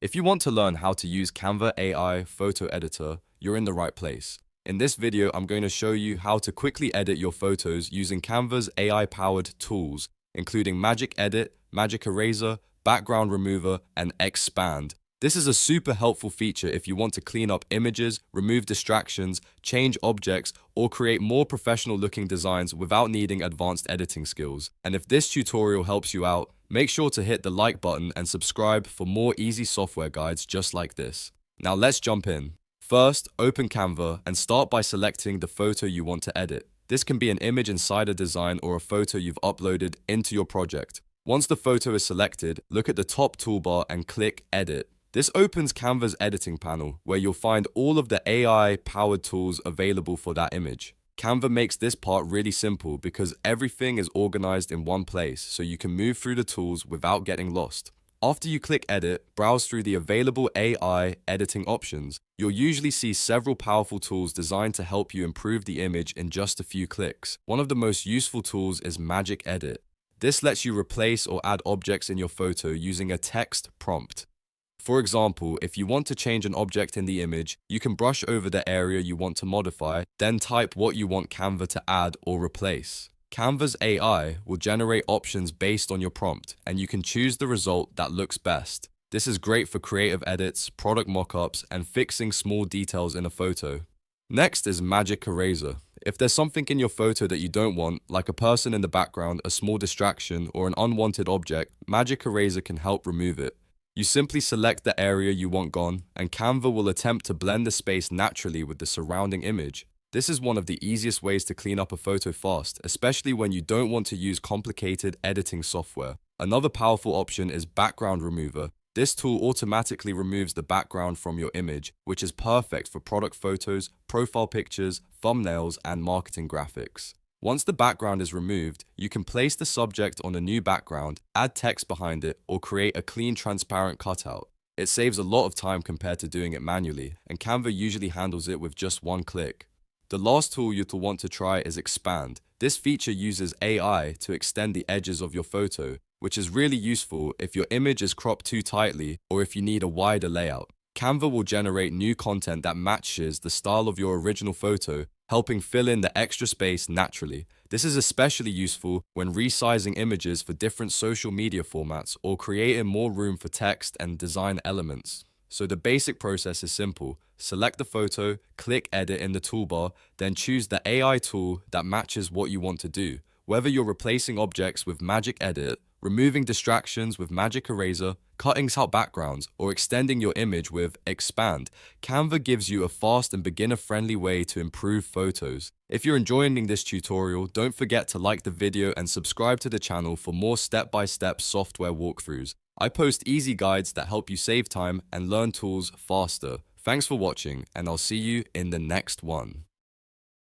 If you want to learn how to use Canva AI photo editor, you're in the right place. In this video, I'm going to show you how to quickly edit your photos using Canva's AI-powered tools, including Magic Edit, Magic Eraser, Background Remover, and Expand. This is a super helpful feature if you want to clean up images, remove distractions, change objects, or create more professional-looking designs without needing advanced editing skills. And if this tutorial helps you out, make sure to hit the like button and subscribe for more easy software guides just like this. Now let's jump in. First, open Canva and start by selecting the photo you want to edit. This can be an image inside a design or a photo you've uploaded into your project. Once the photo is selected, look at the top toolbar and click Edit. This opens Canva's editing panel, where you'll find all of the AI-powered tools available for that image. Canva makes this part really simple because everything is organized in one place, so you can move through the tools without getting lost. After you click Edit, browse through the available AI editing options. You'll usually see several powerful tools designed to help you improve the image in just a few clicks. One of the most useful tools is Magic Edit. This lets you replace or add objects in your photo using a text prompt. For example, if you want to change an object in the image, you can brush over the area you want to modify, then type what you want Canva to add or replace. Canva's AI will generate options based on your prompt, and you can choose the result that looks best. This is great for creative edits, product mockups, and fixing small details in a photo. Next is Magic Eraser. If there's something in your photo that you don't want, like a person in the background, a small distraction, or an unwanted object, Magic Eraser can help remove it. You simply select the area you want gone, and Canva will attempt to blend the space naturally with the surrounding image. This is one of the easiest ways to clean up a photo fast, especially when you don't want to use complicated editing software. Another powerful option is Background Remover. This tool automatically removes the background from your image, which is perfect for product photos, profile pictures, thumbnails, and marketing graphics. Once the background is removed, you can place the subject on a new background, add text behind it, or create a clean, transparent cutout. It saves a lot of time compared to doing it manually, and Canva usually handles it with just one click. The last tool you'll want to try is Expand. This feature uses AI to extend the edges of your photo, which is really useful if your image is cropped too tightly or if you need a wider layout. Canva will generate new content that matches the style of your original photo, helping fill in the extra space naturally. This is especially useful when resizing images for different social media formats or creating more room for text and design elements. So the basic process is simple. Select the photo, click Edit in the toolbar, then choose the AI tool that matches what you want to do. Whether you're replacing objects with Magic Edit, removing distractions with Magic Eraser, cutting out backgrounds, or extending your image with Expand, Canva gives you a fast and beginner-friendly way to improve photos. If you're enjoying this tutorial, don't forget to like the video and subscribe to the channel for more step-by-step software walkthroughs. I post easy guides that help you save time and learn tools faster. Thanks for watching, and I'll see you in the next one.